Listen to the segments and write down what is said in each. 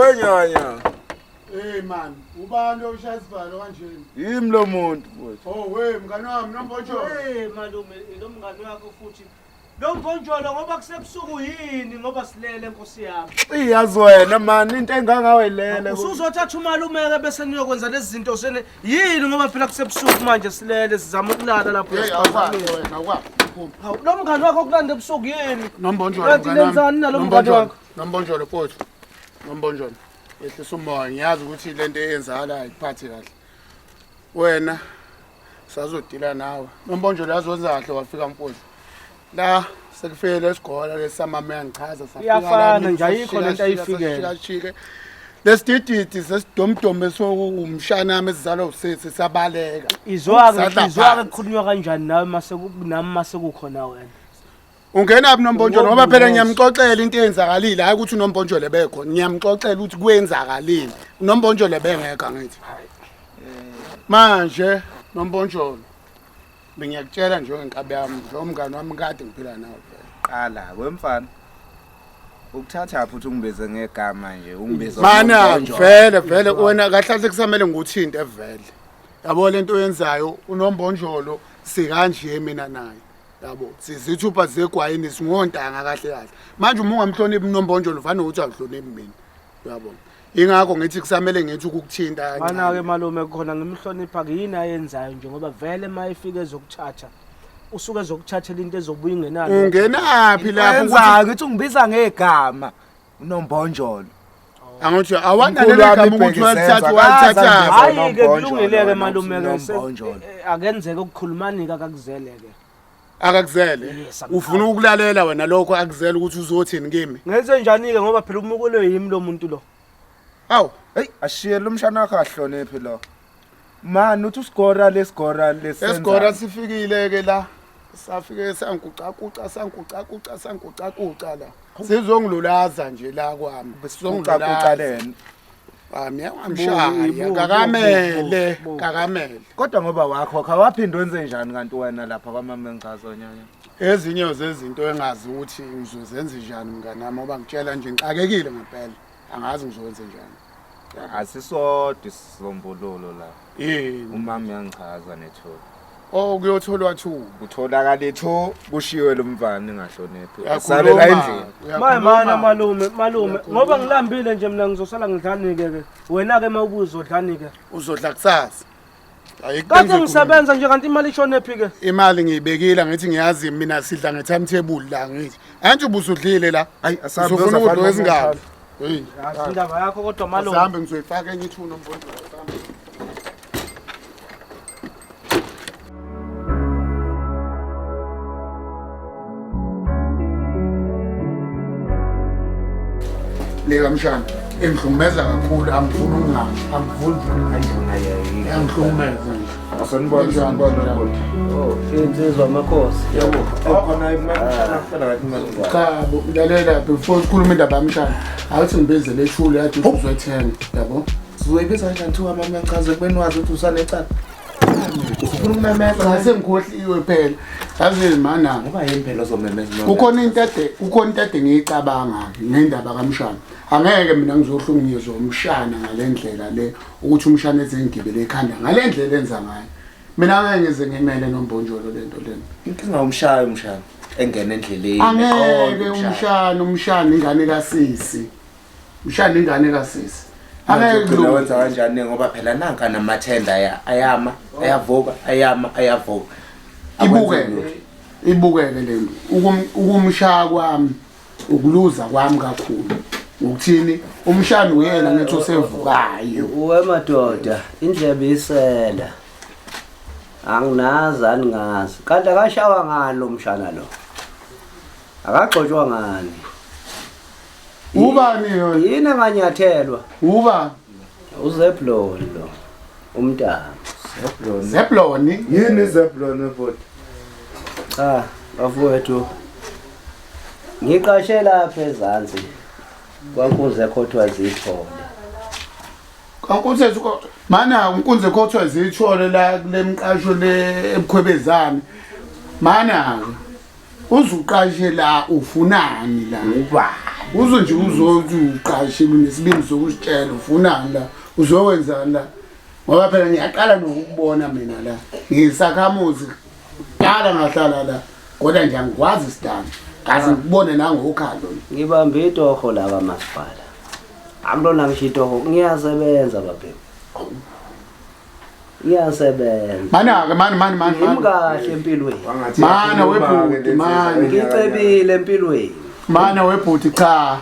wenyanya. Hey man, ubani oshaya isivalo kanjeni? Yimi lo muntu mfowethu. Oh we mngani wami Nombonjolo. Hey malume, lo mngani wakho futhi. Lo Mbonjolo ngoba kusebusuku yini ngoba silele Nkosi yami. Iyazi wena man into engangawelele. Usuzothatha umalumeke bese niyokwenza lezi zinto sene yini ngoba phela kusebusuku manje silele sizama ukulala lapho. Hey awukwazi wena awukwazi. Hawu lo mngani wakho kulanda ebusuku yini? Nombonjolo kanti lenzani nalo mngani wakho? Nombonjolo mfowethu. Nombonjolo. Yehlisa umoya ngiyazi ukuthi lento eyenzakala ayiphathi kahle. Wena sazodila nawe. Nombonjolo yazwenza kahle wafika mfowethu. La sekufele esigola lesamama yangichaza safika iyafana nje ayikho lento ayifikele. Lesidididi sesidomdomo sokumshana nami esizalwa usisi sabaleka. Izwake kukhulunywa kanjani nawe mase kukhona wena. Ungena aphi Nombonjolo ngoba phela ngiyamxoxela into eyenzakalile hayi ukuthi uNombonjolo bekhona ngiyamxoxela ukuthi kwenzakalile uNombonjolo bengekho ngithi manje Nombonjolo bengiyakutshela nje ngenkabi yami lo mngani wami kade ngiphila nawe Qala wemfana. Ukuthatha futhi ungibeze ngegama nje ungibeze mana vele wena kahle kusamele nguthinte vele yabo lento oyenzayo uNombonjolo sikanje mina naye yabo sizithupha zegwayini singontanga kahle manje uma ungamhloniphi uNombonjolo ufana ukuthi akuhloniphi mina yabo ingakho ngithi kusamele ngithi ukukuthinta mana ke malume khona ngimhlonipha yini ayenzayo nje ngoba vele mayifika ezokuthatha usuke ezokuthathela into ezobuya ingenalo ungenaphi lapho ukuthi ngithi ungibiza ngegama uNombonjolo angithi awanale igama ukuthi wathatha hayi ke kulungileke malume ke akenzeke ukukhulumani akakuzeleke akakuzele ufuna ukulalela wena lokho akuzele ukuthi uzothini kimi ngenze njani ke ngoba phela umukulo yimi lo muntu lo awu hey ashiye lo mshana wakhe ahlonephi lo man uthi usigora lesigora lesenza esigora sifikile ke la safike sangucakuca la sizongilulaza nje la kwami sizongilulaza lena amshaya kakamele kodwa ngoba wakho awaphinde wenze njani kanti wena lapha kwamama engichazo nyanya ezinye zezinto engazi ukuthi ngizozenza njani mngani nami ngoba ngitshela nje ngixakekile ngempela angazi ngizowenza njani asisodwa isisombululo la yini umama yangichaza nethola kuyotholwa thu kutholakala etho kushiwe lo mvana engahlonephi asale la endlini mana malume ngoba ngilambile nje mina ngizosala ngidlanike ke wena ke mawubuzo dlanike uzodla kusasa kade ngisebenza nje kanti imali ishonephi ke imali ngiyibekile ngithi ngiyazi mina sidla nge-timetable la ngithi anti ubusudlile la hayi asafuna ukudla ezingalo hey indaba yakho kodwa malume ahambe ngizoyifaka enye ithuno Mbonjolo Lega mshana engihlukumeza kakhulu angifuni ungami angihlukumeza asanibona njani insizwa amakhosi yabo khona imali afela imali cha lalela before sikhuluma indaba yamshana awuthi ngibezele eshule yathi uzothenga yabo sizoyibiza kanjani thiwa mama echaze kubeni wazi ukuthi usanecala ufuna ukumemeza ngase ngikhohliwe phela yazi mana ngoba yempela ozomemeza kukhona into ade ngiyicabanga ngendaba kaMshana angeke mina ngizohlukunyezwa umshana ngalendlela le ukuthi umshana ezengibele ekhanda ngalendlela enza ngayo mina ngeke ngize ngimele Nombonjolo lento lena inkinga umshana engena endleleni angeke umshana ingane kasisi angeke wenza kanjani ngoba phela nanka namathenda ayavuka ibukeke lento ukumshaya kwami ukuluza kwami kakhulu ukuthini umshana uyena ngithi usevukayo uwe madoda indlebe isela anginazi aningazi kanti akashawa ngalo umshana lo akagxotshwa ngani ubani yini anganyathelwa ubani uZeblon lo umntana Zeblon yini Zeblon bot bafowethu ngiqashe lapha ezansi kwaNkunze khothwa zithole kankunze mana unkunze khothwa zithole la kule mqasho le ebukhwebezana mana uzuqashe la ufunani la ubani uzo nje uzoqashe nesibindi sokusitshela ufunani la uzokwenzani la ngoba phela ngiyaqala nokubona mina la ngisakhamuzi qala ngahlala la kodwa nje angikwazi sidani ngaze ngibone nangokhalo ngibambe itoho la kamasipala akulona ngisho itoho ngiyasebenza babhemu ngiyasebenza mana ngimkahle empilweni mana webhuti mana ngicebile empilweni mana webhuti cha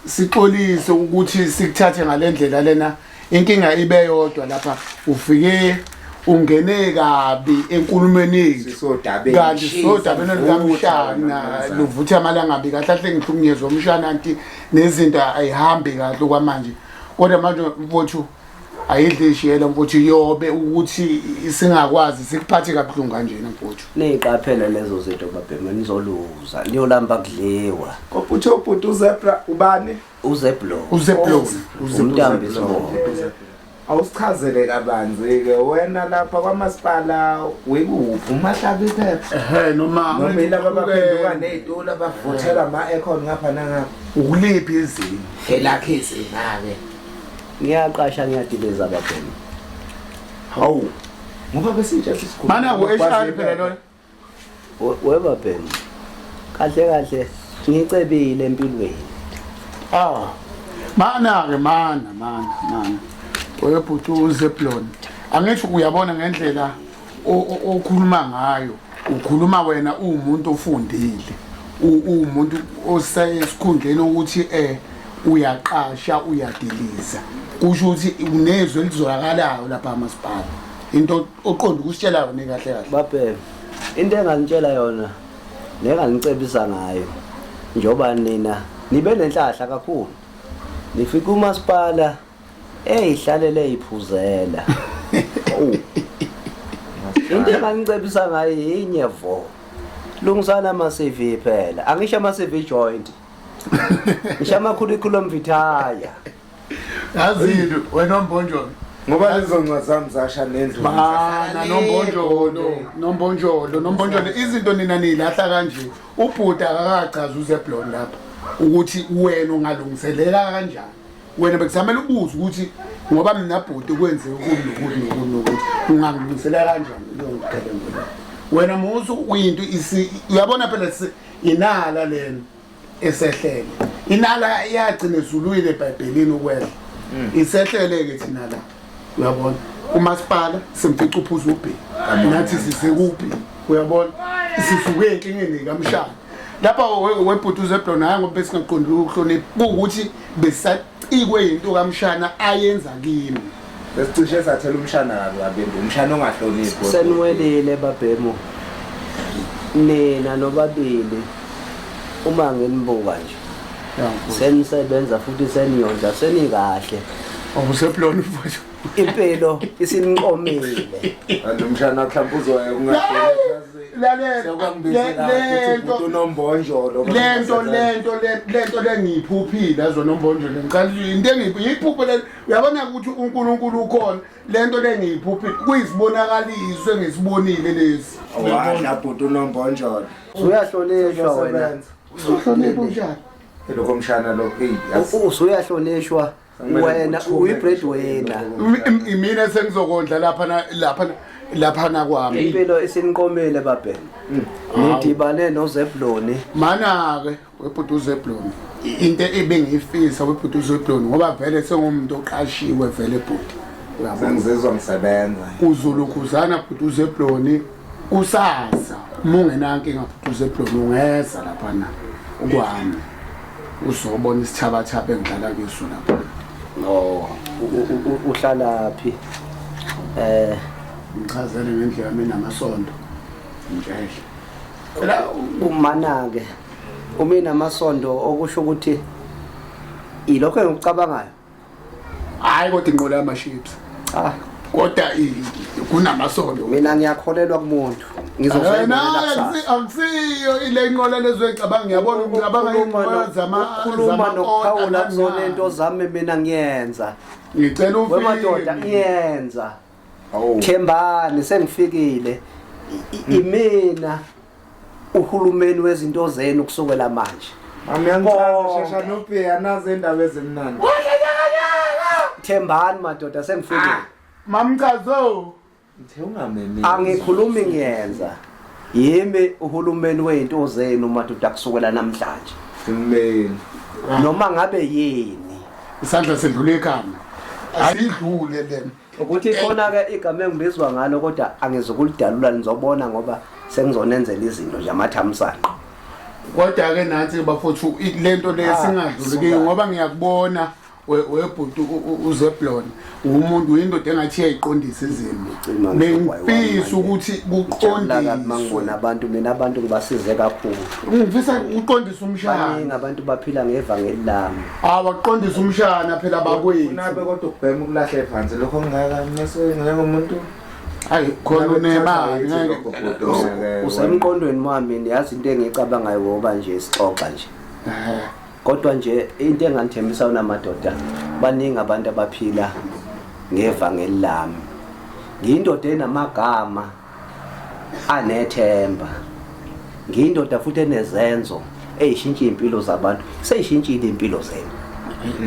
sixolise ukuthi sikuthathe ngalendlela lena inkinga ibe yodwa lapha ufike ungene kabi enkulumeni yethu kanti sodabeni likamshana luvutha amalanga abi kahle kahle ngihlukunyezwa umshana anti nezinto ayihambi kahle kwamanje kodwa manje mfowethu ayidlishiyela mfowethu yobe ukuthi singakwazi sikuphathe kabuhlungu kanjena mfowethu niqaphela lezo zinto babhema nizoluza niyolamba kudliwa Ubhuti uzebra ubani? uzeblo umntambi so Awusichazele kabanzi ke wena lapha kwamasipala wekuphi umahlabi phepha noma laba baphenduka nezitulo abavuthela ama-aircon ngapha nangapha ukuliphi izinto elakhe izinake ngiyaqasha ngiyadileza babhema hawu ngoba besitsha sisikhulu mana ku-HR phela lona webabhema kahle kahle ngicebile empilweni mana-ke mana webhuti uZebulon angisho uyabona ngendlela okhuluma ngayo ukhuluma wena uwumuntu ofundile uwumuntu osesikhundleni ukuthi uyaqasha uyadiliza kusho ukuthi unezwe elizolakalayo lapha kamasipala into oqonda ukusitshela yona kahle kahle babhema into engangitshela yona nenganicebisa ngayo njoba nina nibe nenhlahla kakhulu nifika umasipala eyihlalele iphuzela into engangicebisa ngayo yinye vo lungisana ama-CV phela angisho ama-CV joint ngisho ama-curriculum vitae yazini wena Mbonjolo ngoba lezo ncwadi zami zasha nendlu mana nombonjolo izinto nina nilahla kanje ubhuti akakachaza uZebulon lapha ukuthi wena ungalungiselela kanjani wena bekusamele ubuze ukuthi ngoba mina bhuti kwenze ukuthi ungangilungiselela kanjani leyo ngiqhele wena musu uyinto uyabona phela inala lena esehlele inala iyagcina ezulwini eBhayibhelini ukwela isehlele ke thina la uyabona umasipala simfica uphuza ubhe nathi sisekuphi uyabona sisuke enkingeni kamshana lapha webhuti uZebulon hayi ngoba besingaqondi ukuhlonipha ukuthi besacikwe into kamshana ayenza kimi besicishe sathela umshana kabi umshana ongahloniphi senwelile babhemo nina nobabili uma ngenibuka nje senisebenza futhi seniyonza senikahle awuZebulon mfowethu impilo isiniqomile umshana mhlawumbe uzoya lento lengiyiphuphile azonombonjolo ngicela into engiyiphuphe le uyabona ukuthi uNkulunkulu ukhona lento lengiyiphuphile kuyisibonakaliso engisibonile lezi awahla bhuti uNombonjolo uyahlonishwa wena uhlonipha njani lokho mshana lo usuyahlonishwa wena uyi-breadwinner imina sengizokondla laphana kwami impilo isiniqomile babhema nidibane noZebulon mana-ke webhuti uZebulon into ebengiyifisa webhuti uZebulon ngoba vele sengumuntu oqashiwe vele bhuti sengizizwa ngisebenza uzulukhuzana bhuti uZebulon kusasa uma ungenankinga bhuti uZebulon ungeza laphana ukwami uzobona isithabathaba engidlala kiso lapha uhlalaphi ngichazele ngendlela mina amasondo njehle phela umana-ke umina amasondo okusho ukuthi ilokho engikucabangayo hayi kodwa inqola yamaships kodwa kunamasondo mina ngiyakholelwa kumuntu angisiyo ile nqola lezo ecabanga ngiyabona ngicabanga inqola khuluma nokuphawula kuzona into zami mina ngiyenza ngicela wemadoda ngiyenza thembani sengifikile imina uhulumeni wezinto zenu kusukela manje Amiyangichaza shesha nobheya nazo indaba ezimnandi. Thembani madoda sengifikile. Mamchazo. Ngithe ungameme. Angikhulumi ngiyenza. Yimi uhulumeni weinto zenu madoda kusukela namhlanje. Simeni. Noma ngabe yini. Isandla sendlula ekhama. Ayidlule lena. Ukuthi khona ke igama engibizwa ngalo kodwa angizokulidalula nizobona ngoba sengizonenzela izinto nje amathamsanqa. Kodwa ke nathi bafowethu lento lesingadluli ngoba ngiyakubona webhuti uZeblon umuntu uyindoda engathi yayiqondisa izimo. Ngifisa ukuthi kuqondise mangibona abantu mina abantu ngibasize kakhulu. Ngifisa uqondisa umshana. Baningi abantu baphila ngevangeli lami. Abaqondisa umshana phela bakwethu. Unabe kodwa ubhema ukulahle phansi lokho ngaka mase ngomuntu. Hayi khona unemali ngeke usemqondweni wami niyazi into engicabangayo ngoba nje sixoxa nje. Kodwa nje into engangithembisa yona madoda baningi abantu abaphila ngevangeli lami. Ngiyindoda enamagama anethemba. Ngiyindoda futhi enezenzo eyishintsha impilo zabantu. Seyishintshile impilo zenu.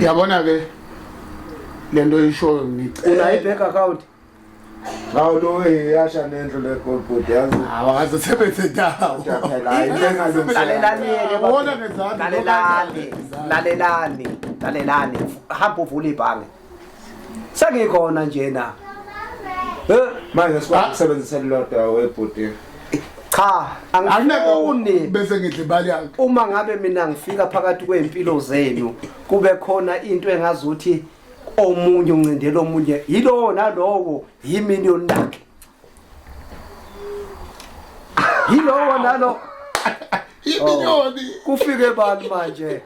Uyabona ke lento ishoyo ngicela Una i-bank account? Hawu lo yasha nendlu le gold yazi. awazi sebenze ndawo. Lalelani hamba uvula ibhange sengikhona nje na Manje sikwazi ukusebenzisa lodwa webhuti. cha angifuni Bese ngidla imali yakhe. uma ngabe mina ngifika phakathi kwempilo zenu kube khona into engazuthi omunye uncindela omunye yilo nalowo yimillion lakhe yilo nalo Imiliyoni. kufike bani manje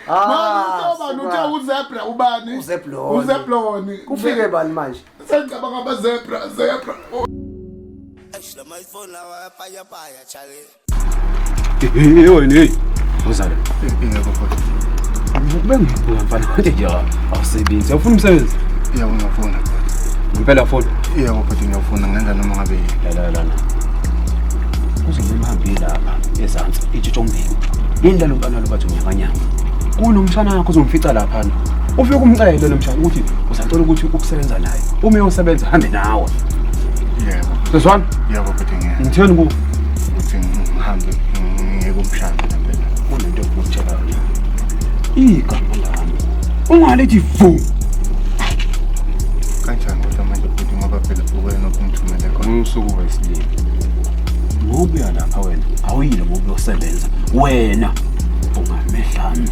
Manje uthe uzebra ubani? Uzeblon. kufike bani manje Sengicabanga abazebra. La my phone la paya paya chale. Wena uzala ingekho futhi ngikubenge mfana manje nje awusebenzi awufuna umsebenzi Yebo ngiyafuna. ngempela phone Yebo futhi ngiyafuna ngenza noma ngabe la uzongihambile lapha ezantsi itshitshombini indlela umntana lo bathi unyakanyaka kunomshana wakho uzomfica lapha ufike umcele nomshana ukuthi uzantsola ukuthi ukusebenza naye uma uyosebenza hambe nawe yebo. seswana Yebo futhi ngitheni ku ukuthi ngihambe ngiyeke umshana phela. kunento ekutshela yona igama lami ungalethi vu Kanjani kodwa manje futhi ngoba phela uwena okumthumele khona. ngisuku wesilimi ngoba lapha wena awuyile ngoba uyosebenza wena ungamehlami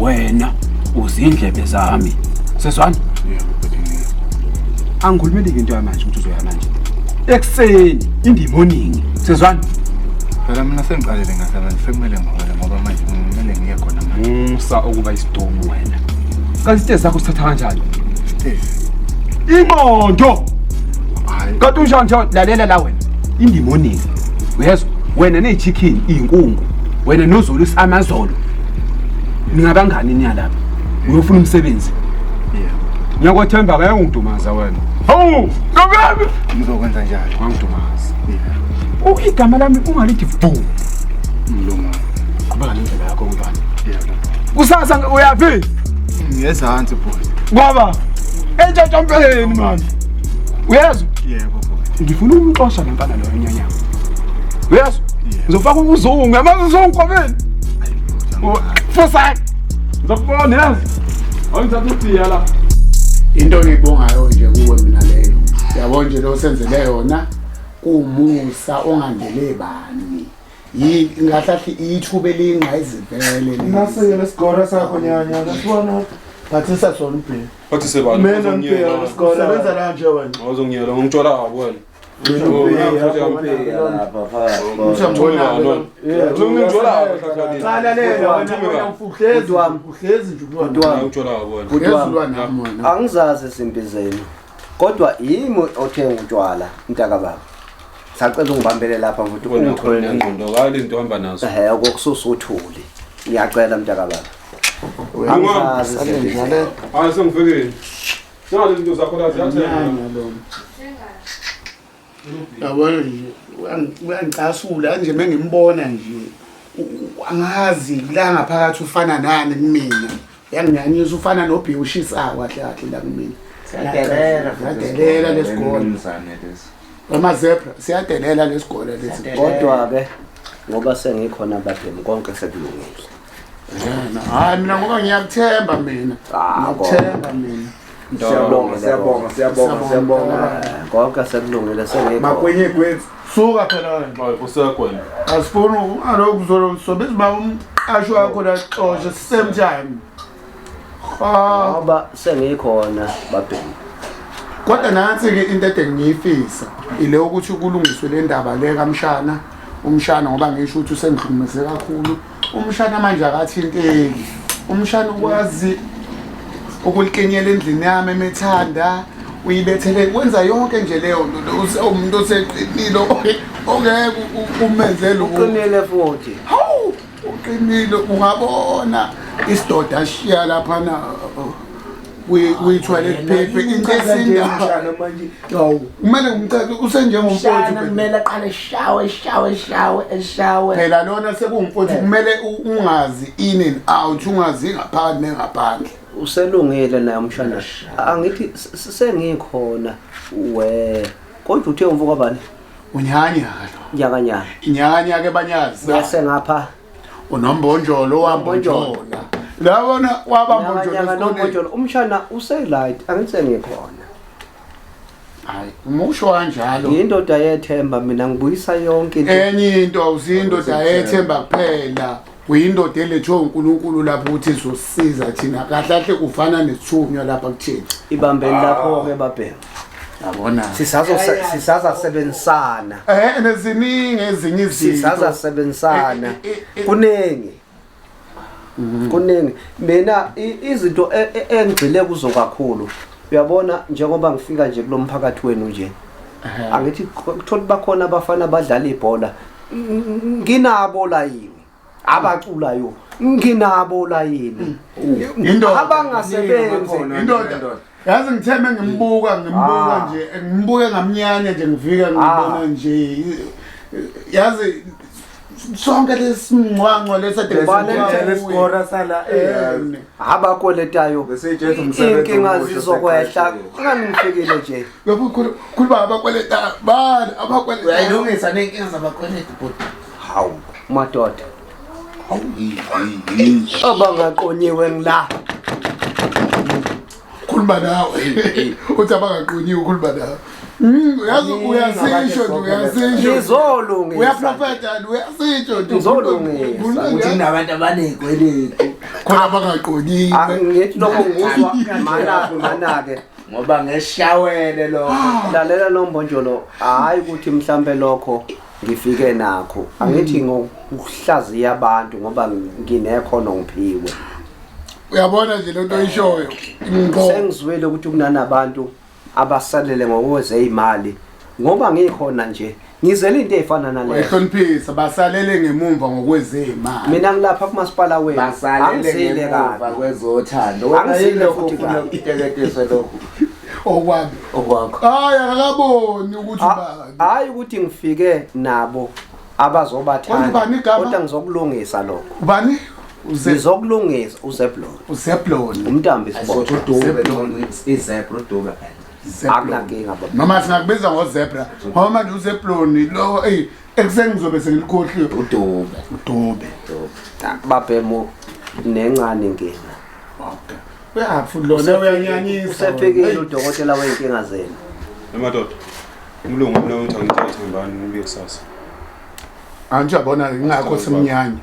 wena uzindlebe zami seswana Yebo futhi angikhulumeli into yamanje ukuthi uzoya manje ekseni indimoningi seswana phela mina sengiqalile ngasebenza sekumele ngihole ngoba manje kumele ngiye khona manje. musa ukuba isidomu wena kanti isitezi sakho sithatha kanjani Steve. imondo Hayi. kanti unjani nje lalela la wena indimoningi uyezwa wena nechicken inkungu wena nozulu amazolo ningabangani niyalapha uyofuna umsebenzi Yebo. ngiyakwathemba ngeke ungidumaza wena hawu ngabe Ngizokwenza njalo. wangidumaza Yebo. igama lami ungalithi vu Mlungu. qhubeka nendlela yakho ngibani Yebo. kusasa uyaphi Ngiyezansi futhi. ngoba entshantshampeni manje uyezwa Yebo futhi. ngifuna umxosha lempana lo enyanya uyezwa Yeah. ngizofaka ubuzungu yamazi uzongqobeni Futhi. fusa ngizokubona yazi awungithatha ubhiya la Into engibongayo nje kuwe mina leyo. Yabo nje lo senzele yona kumusa ongandele bani. Ngahlathi ithuba elingqayizivele. Nasele sigora sakho nyanya nasibona. Phathisa sona ubheka. Bathi sebani Mina ngibheka sigora. Sebenza la nje wena. awuzongiyela ngongitshwala wabo wena ngitshwala wabo wena angizazi isimpi zenu kodwa yimi othenga utshwala mntaka baba sacela ungibambele lapha futhi khona ungithole nengqondo kali into hamba nazo kokususa uthuli ngiyacela mntaka baba angizazi isimpi zenu hayi sengifikile singalezi zinto zakho la ziyathela Yabona nje uyangicasula nje mengimbona nje angazi la ngaphakathi ufana nani kumina yanginyanyisa ufana nobhi ushisayo kahle kahle la kumina siyadelela lesigole amazebra siyadelela lesigole lesi Kodwa ke ngoba sengikhona babhemu konke sekulungile. hayi mina ngoba ngiyakuthemba mina ngiyakthemba mina Siyabonga. Konke sekulungile sengikho. Makwenye kwethu. suka phela wena Hayi kusegwena. asifuna alokhu zolomsobe siba umqasho wakho la xoshe same time Ngoba sengikhona babhemu. kodwa nansi ke into ede ngiyifisa ile ukuthi kulungiswe le ndaba le kaMshana umshana ngoba ngisho ukuthi usengihlukumeze kakhulu umshana manje akathinteki umshana ukwazi ukulikinyela endlini yami emethanda uyibethele kwenza yonke nje leyo nto umuntu oseqinile ongeke umenzele Uqinile futhi. hawu uqinile ungabona isidoda ashiya lapha na kwi-toilet paper into esinda manje. kumele ngimcela usenjengomfowethu Shana kumele aqale shawe. phela lona sekungumfowethu kumele ungazi in and out ungazi ngaphakathi nengaphandle Uselungile naye umshana. Angithi sengikhona kodwa uthe umvuka bani? unyanyalo Nyakanyaka. inyanya ke banyazi Bese ngapha unombonjolo wambonjolo labona wabambonjolo esikoleni Nombonjolo umshana uselight angithi sengikhona. hayi umusho kanjalo Yindoda yethemba mina ngibuyisa yonke into. enye into awusindoda ayethemba kuphela uyindoda elethwe uNkulunkulu lapho ukuthi izosiza thina kahle kahle kufana nesithunywa lapha kuthina Ibambeni lapho ke babhemu. yabona Sisaza sebenzisana. neziningi ezinye izinto Sisaza sebenzisana. Kuningi. Kuningi mina izinto engigcile kuzo kakhulu. Uyabona njengoba ngifika nje kulomphakathi wenu nje. Angithi kuthola bakhona abafana abadlala ibhola. Nginabo la yini. Abaculayo. Nginabo la yini. indoda Abangasebenzi. indoda yazi ngitheme ngimbuka nje ngimbuke ngamnyanya nje ngifika ngibona nje yazi sonke lesimncwanco Lesikora sala Abakweletayo. Beseyithethe umsebenzi. Inkinga zizokwehla. Ngangifikile nje. yabo khuluma abakweleta bani abakweleta Uyayilungisa nenkinga zabakweleti bhuti. Hawu madoda. Abangaqonyiwe ngila. khuluma nawe uthi abangaqonyiwe ukhuluma nawe yazi uyasisho Ngizolungisa. uyaprofeta uyasisho Ngizolungisa. Nabantu abanezikweleti. khona abangaqonyiwe Angithi lokho ngizwa mana ke. Ngoba ngeshawele lo. Lalela nombonjolo hayi ukuthi mhlambe lokho ngifike nakho. Angithi ngokuhlaziya abantu ngoba nginekhono ngiphiwe. uyabona nje lento oyishoyo Sengizwele ukuthi kunanabantu abasalele ngokweze imali ngoba ngikhona nje ngizela into ezifana naleyo. wayihloniphisa basalele ngemumva ngokwezemali Mina ngilapha kumasipala wenu. Basalele ngemuva kwezothando. Angizile futhi ufuna iteketiswe lokho. okwami Okwakho. hayi akakaboni ukuthi bani Hayi ukuthi ngifike nabo abazobathanda Ubani igama? kodwa ngizokulungisa lokho. ubani Ngizokulungisa uZeblon. uZeblon Umntambi sibona. Udube izebra udube. Akunankinga baba. noma singakubiza ngozebra ngoba manje uZeblon lo ekuseni ngizobe sengilikhohliwe Udube. Babhemu nencane inkinga. okay uyaphi lona uyanyanyisa Usefikile udokotela wenkinga zenu. Emadoda. Umlungu mina uthi angithathe ngibani ngibuye kusasa. anje yabona ngingakho semnyanya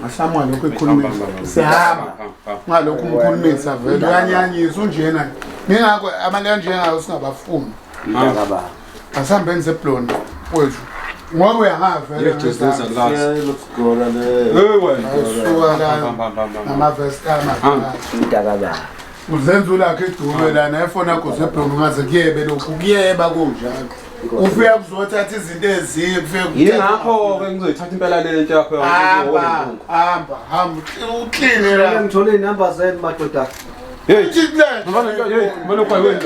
asamwa lokho ekhulumisa sihamba ngalokho umkhulumisa vele uyanyanyisa unjena ngingakho abantu kanjengayo singabafuni Ngakaba. asihambe ngizeblon wethu ngoba uyahava vele Ngiyajezisa class. Lokugora le. Hey wena. ayisuka la namavestana Ngakaba. uzenza ulakhe idube lana efona yakho zeblon ungaze kuyebe lokhu kuyeba kunjalo ufika kuzothatha izinto eziye kufike Yingakho ke ngizoyithatha impela lento yakho hamba uclean la Ngithole inamba zenu madoda. Hey, Chitle ngibona kwayi wena.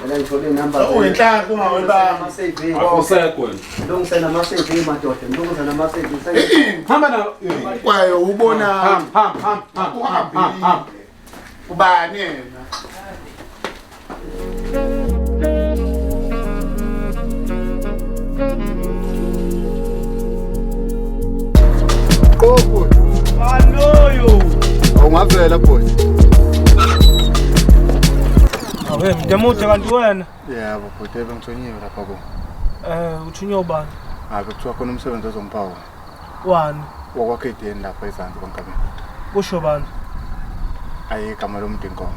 Mina ngithole inamba. Uyinhlanhla ungawebanga. Ama-CV. Akusekho wena. Lungise nama-CV madoda, lungise nama-CV. Hamba na. Kwayo ubona Ham. uhambile. Ubani yena? Qopho. Aloyo. Awungavela bhuti. Awe mdemude kanti wena. Yebo bhuti bengithonyiwe lapha ku. Uthunywa ubani? Ngabe kuthiwa khona umsebenzi ozongiphawu. Wani? Wokwakhe ideni lapha ezansi kwaNkabeni. Kusho bani? Ayigama lomdingo.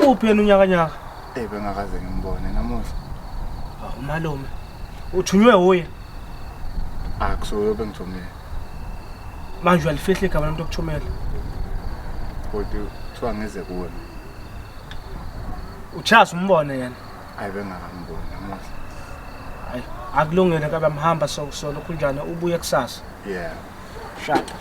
Uphi yena unyakanyaka? Bengakaze ngimbone namuhla. Malume. Uthunywe uye. Akusuyo bengithumile. Manje uyalifihla igama lomuntu okuthumela. Bhuti kuthiwa ngize kuwe. Uchasa umbone yena. Bengakamboni namuhla. Hayi, akulungile kabe mhamba sokusona kunjani ubuye kusasa. Yeah. Shaka.